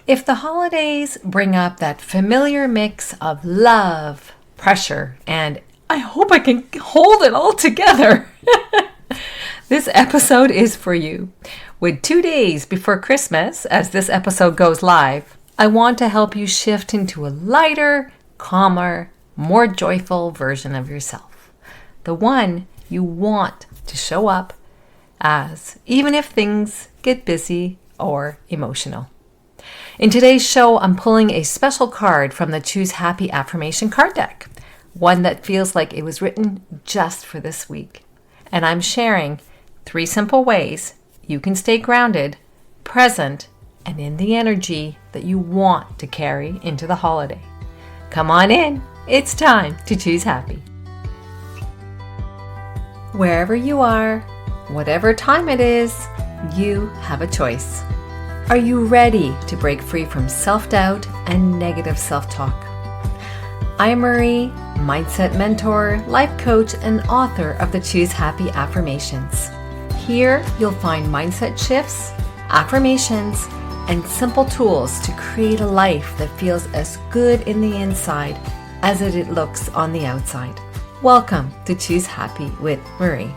If the holidays bring up that familiar mix of love, pressure, and I hope I can hold it all together, this episode is for you. With 2 days before Christmas, as this episode goes live, I want to help you shift into a lighter, calmer, more joyful version of yourself. The one you want to show up as, even if things get busy or emotional. In today's show, I'm pulling a special card from the Choose Happy Affirmation card deck, one that feels like it was written just for this week. And I'm sharing 3 simple ways you can stay grounded, present, and in the energy that you want to carry into the holiday. Come on in. It's time to choose happy. Wherever you are, whatever time it is, you have a choice. Are you ready to break free from self-doubt and negative self-talk? I'm Marie, mindset mentor, life coach, and author of the Choose Happy Affirmations. Here, you'll find mindset shifts, affirmations, and simple tools to create a life that feels as good in the inside as it looks on the outside. Welcome to Choose Happy with Marie.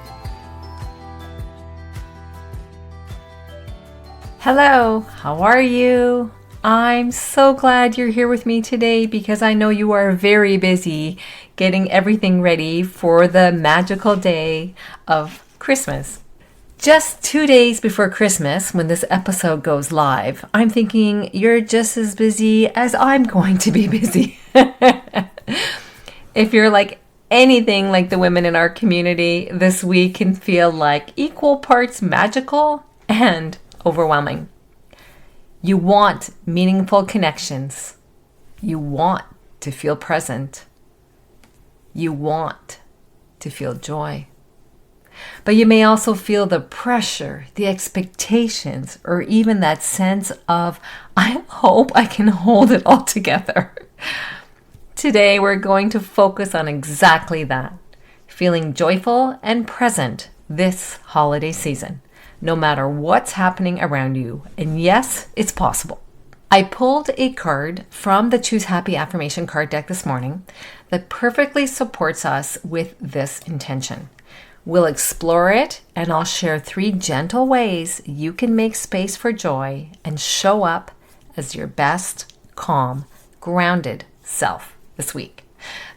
Hello, how are you? I'm so glad you're here with me today because I know you are very busy getting everything ready for the magical day of Christmas. Just 2 days before Christmas, when this episode goes live, I'm thinking you're just as busy as I'm going to be busy. If you're like anything like the women in our community, this week can feel like equal parts magical and overwhelming. You want meaningful connections. You want to feel present. You want to feel joy. But you may also feel the pressure, the expectations, or even that sense of, I hope I can hold it all together. Today, we're going to focus on exactly that, feeling joyful and present this holiday season, no matter what's happening around you. And yes, it's possible. I pulled a card from the Choose Happy Affirmation card deck this morning that perfectly supports us with this intention. We'll explore it, and I'll share 3 gentle ways you can make space for joy and show up as your best, calm, grounded self this week.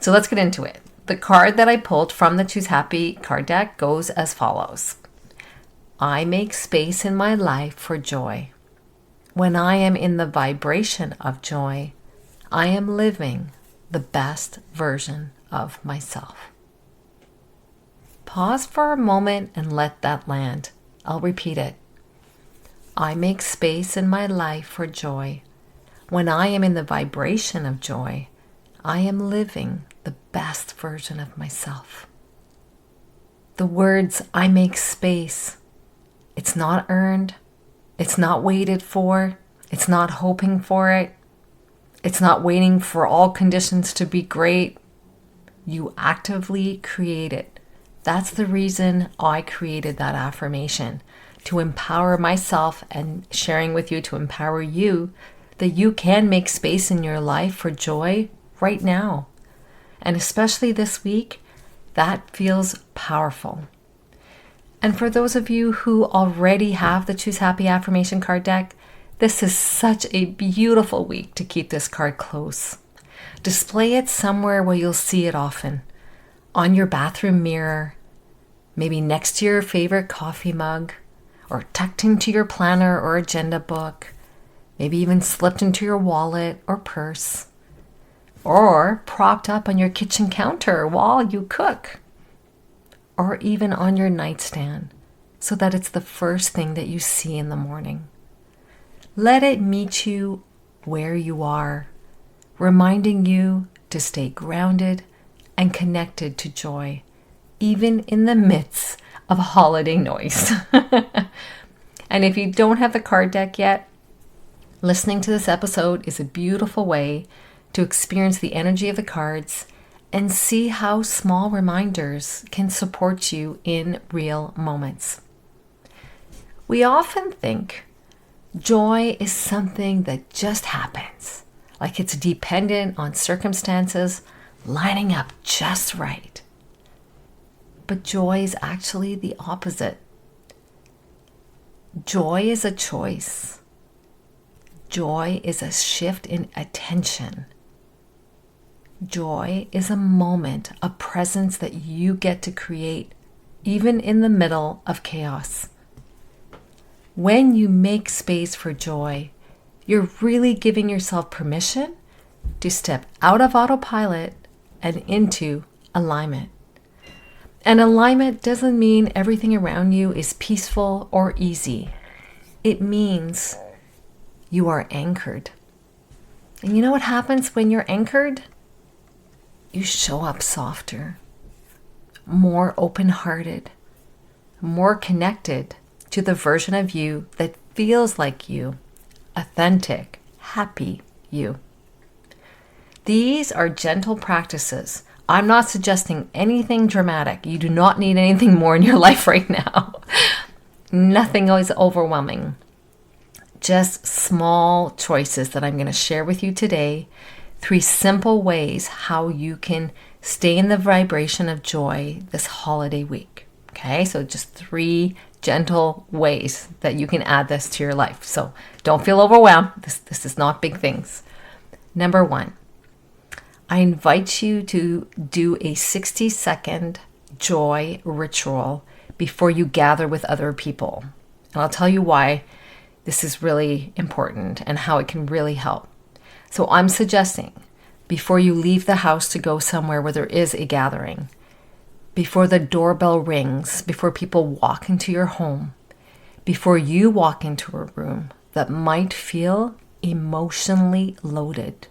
So let's get into it. The card that I pulled from the Choose Happy card deck goes as follows. I make space in my life for joy. When I am in the vibration of joy, I am living the best version of myself. Pause for a moment and let that land. I'll repeat it. I make space in my life for joy. When I am in the vibration of joy, I am living the best version of myself. The words, I make space, it's not earned, it's not waited for, it's not hoping for it, it's not waiting for all conditions to be great. You actively create it. That's the reason I created that affirmation, to empower myself and sharing with you to empower you that you can make space in your life for joy right now. And especially this week, that feels powerful. And for those of you who already have the Choose Happy Affirmation card deck, this is such a beautiful week to keep this card close. Display it somewhere where you'll see it often. On your bathroom mirror, maybe next to your favorite coffee mug, or tucked into your planner or agenda book, maybe even slipped into your wallet or purse, or propped up on your kitchen counter while you cook, or even on your nightstand, so that it's the first thing that you see in the morning. Let it meet you where you are, reminding you to stay grounded and connected to joy, even in the midst of holiday noise. And if you don't have the card deck yet, listening to this episode is a beautiful way to experience the energy of the cards and see how small reminders can support you in real moments. We often think Joy is something that just happens, like it's dependent on circumstances lining up just right. But joy is actually the opposite. Joy is a choice. Joy is a shift in attention. Joy is a moment, a presence that you get to create, even in the middle of chaos. When you make space for joy, you're really giving yourself permission to step out of autopilot and into alignment. And alignment doesn't mean everything around you is peaceful or easy. It means you are anchored. And you know what happens when you're anchored? You show up softer, more open-hearted, more connected to the version of you that feels like you, authentic, happy you. These are gentle practices. I'm not suggesting anything dramatic. You do not need anything more in your life right now. Nothing is overwhelming. Just small choices that I'm going to share with you today. 3 simple ways how you can stay in the vibration of joy this holiday week. Okay, so just 3 gentle ways that you can add this to your life. So don't feel overwhelmed. This is not big things. Number 1, I invite you to do a 60-second joy ritual before you gather with other people. And I'll tell you why this is really important and how it can really help. So I'm suggesting before you leave the house to go somewhere where there is a gathering, before the doorbell rings, before people walk into your home, before you walk into a room that might feel emotionally loaded,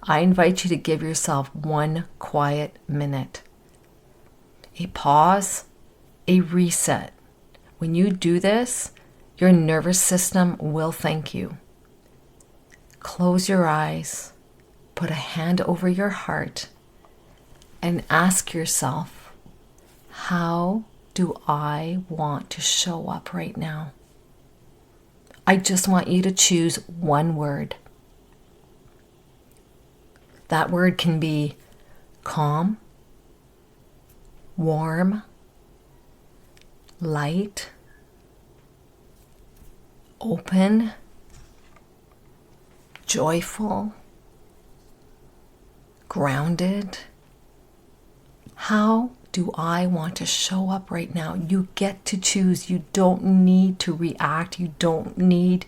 I invite you to give yourself 1 quiet minute. A pause, a reset. When you do this, your nervous system will thank you. Close your eyes, put a hand over your heart, and ask yourself, how do I want to show up right now? I just want you to choose 1 word. That word can be calm, warm, light, open, joyful, grounded. How do I want to show up right now? You get to choose. You don't need to react. You don't need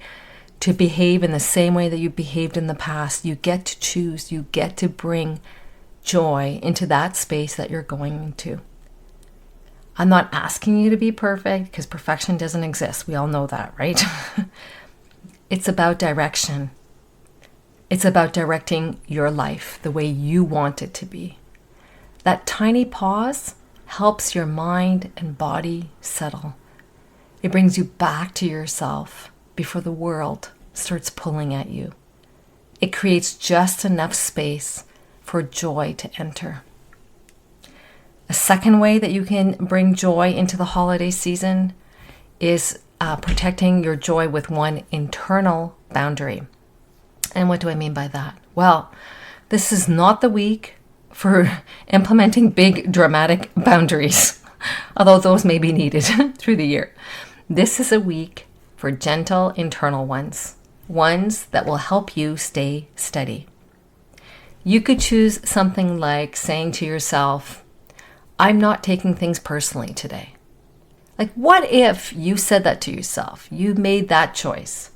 to behave in the same way that you behaved in the past. You get to choose. You get to bring joy into that space that you're going into. I'm not asking you to be perfect because perfection doesn't exist. We all know that, right? It's about direction. It's about directing your life the way you want it to be. That tiny pause helps your mind and body settle. It brings you back to yourself before the world starts pulling at you. It creates just enough space for joy to enter. A second way that you can bring joy into the holiday season is protecting your joy with 1 internal boundary. And what do I mean by that? Well, this is not the week for implementing big dramatic boundaries, although those may be needed through the year. This is a week for gentle internal ones that will help you stay steady. You could choose something like saying to yourself, I'm not taking things personally today. Like, what if you said that to yourself? You made that choice.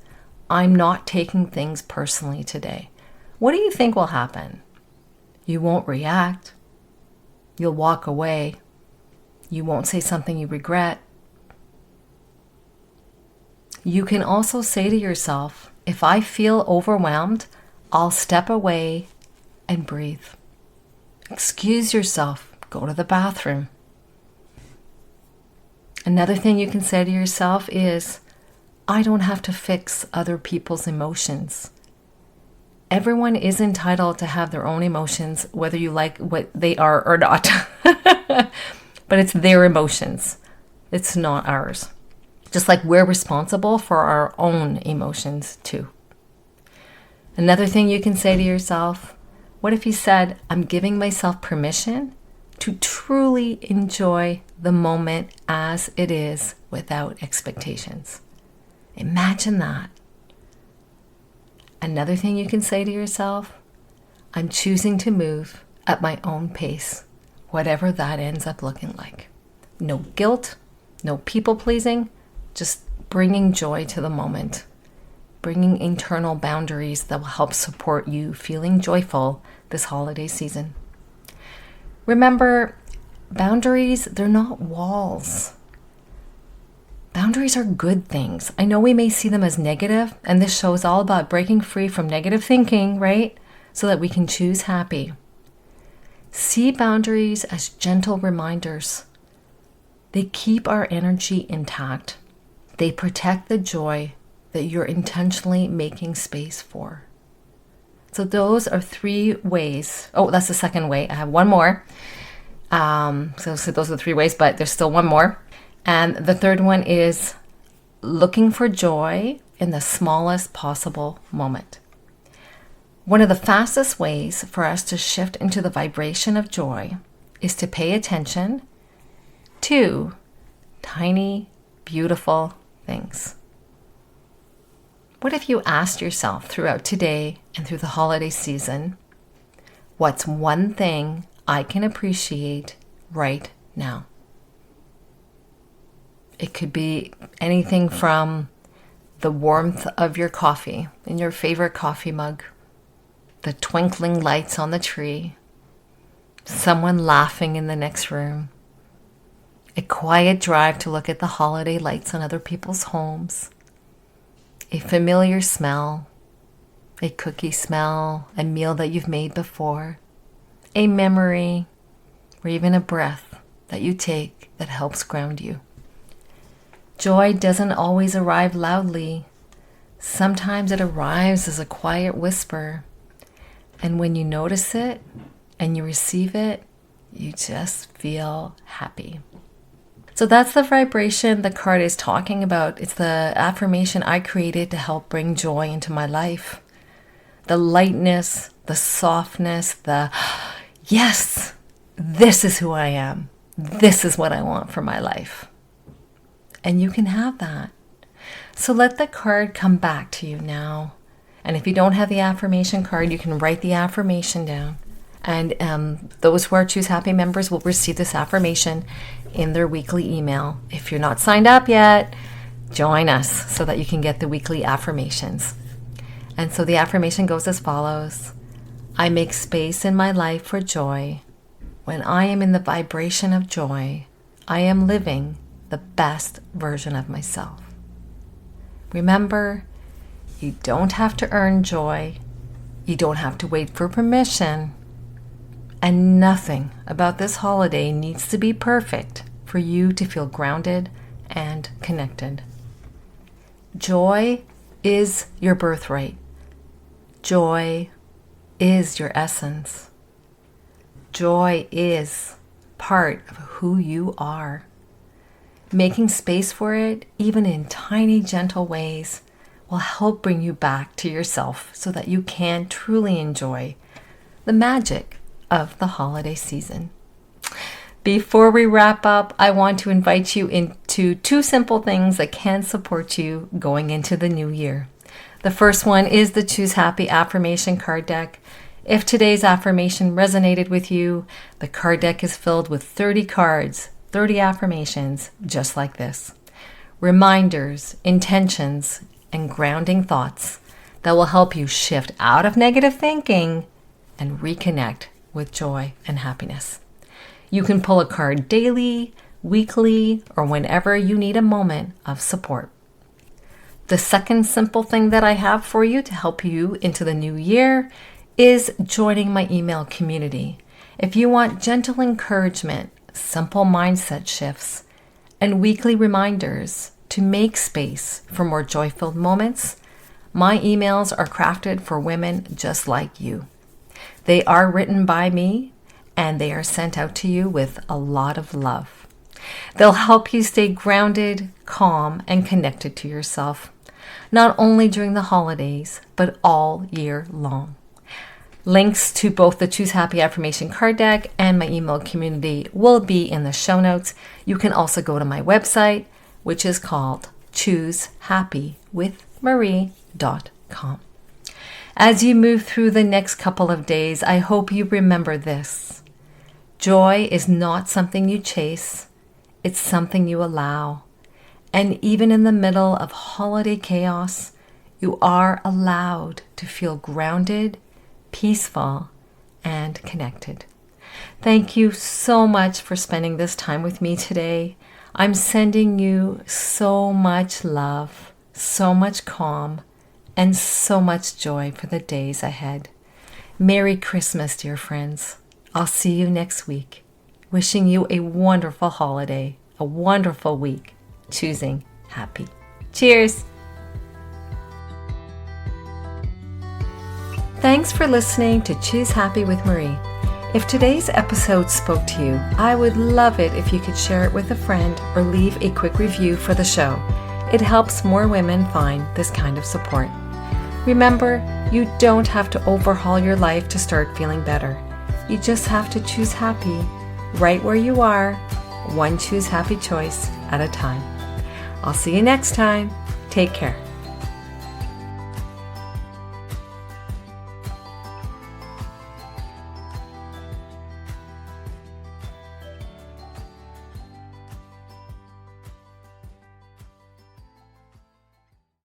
I'm not taking things personally today. What do you think will happen? You won't react. You'll walk away. You won't say something you regret. You can also say to yourself, if I feel overwhelmed, I'll step away and breathe. Excuse yourself. Go to the bathroom. Another thing you can say to yourself is, I don't have to fix other people's emotions. Everyone is entitled to have their own emotions, whether you like what they are or not. But it's their emotions. It's not ours. Just like we're responsible for our own emotions too. Another thing you can say to yourself, what if you said, I'm giving myself permission to truly enjoy the moment as it is without expectations? Imagine that. Another thing you can say to yourself, I'm choosing to move at my own pace, whatever that ends up looking like. No guilt, no people pleasing, just bringing joy to the moment, bringing internal boundaries that will help support you feeling joyful this holiday season. Remember, boundaries, they're not walls. Boundaries are good things. I know we may see them as negative, and this show is all about breaking free from negative thinking, right? So that we can choose happy. See boundaries as gentle reminders. They keep our energy intact. They protect the joy that you're intentionally making space for. So those are 3 ways. Oh, that's the second way. I have one more. So those are the 3 ways, but there's still one more. And the third one is looking for joy in the smallest possible moment. One of the fastest ways for us to shift into the vibration of joy is to pay attention to tiny, beautiful things. What if you asked yourself throughout today and through the holiday season, what's one thing I can appreciate right now? It could be anything from the warmth of your coffee in your favorite coffee mug, the twinkling lights on the tree, someone laughing in the next room, a quiet drive to look at the holiday lights on other people's homes, a familiar smell, a cookie smell, a meal that you've made before, a memory, or even a breath that you take that helps ground you. Joy doesn't always arrive loudly. Sometimes it arrives as a quiet whisper. And when you notice it and you receive it, you just feel happy. So that's the vibration the card is talking about. It's the affirmation I created to help bring joy into my life. The lightness, the softness, the yes, this is who I am. This is what I want for my life. And you can have that. So let the card come back to you now. And if you don't have the affirmation card, you can write the affirmation down. And those who are Choose Happy members will receive this affirmation in their weekly email. If you're not signed up yet, join us so that you can get the weekly affirmations. And so the affirmation goes as follows. I make space in my life for joy. When I am in the vibration of joy, I am living the best version of myself. Remember, you don't have to earn joy. You don't have to wait for permission. And nothing about this holiday needs to be perfect for you to feel grounded and connected. Joy is your birthright. Joy is your essence. Joy is part of who you are. Making space for it, even in tiny, gentle ways, will help bring you back to yourself so that you can truly enjoy the magic of the holiday season. Before we wrap up, I want to invite you into 2 simple things that can support you going into the new year. The first one is the Choose Happy affirmation card deck. If today's affirmation resonated with you, the card deck is filled with 30 cards, 30 affirmations just like this. Reminders, intentions, and grounding thoughts that will help you shift out of negative thinking and reconnect with joy and happiness. You can pull a card daily, weekly, or whenever you need a moment of support. The second simple thing that I have for you to help you into the new year is joining my email community. If you want gentle encouragement, simple mindset shifts, and weekly reminders to make space for more joy-filled moments, my emails are crafted for women just like you. They are written by me, and they are sent out to you with a lot of love. They'll help you stay grounded, calm, and connected to yourself, not only during the holidays, but all year long. Links to both the Choose Happy affirmation card deck and my email community will be in the show notes. You can also go to my website, which is called choosehappywithmarie.com. As you move through the next couple of days, I hope you remember this. Joy is not something you chase, it's something you allow. And even in the middle of holiday chaos, you are allowed to feel grounded, peaceful, and connected. Thank you so much for spending this time with me today. I'm sending you so much love, so much calm, and so much joy for the days ahead. Merry Christmas, dear friends. I'll see you next week. Wishing you a wonderful holiday, a wonderful week, choosing happy. Cheers. Thanks for listening to Choose Happy with Marie. If today's episode spoke to you, I would love it if you could share it with a friend or leave a quick review for the show. It helps more women find this kind of support. Remember, you don't have to overhaul your life to start feeling better. You just have to choose happy right where you are, one choose happy choice at a time. I'll see you next time. Take care.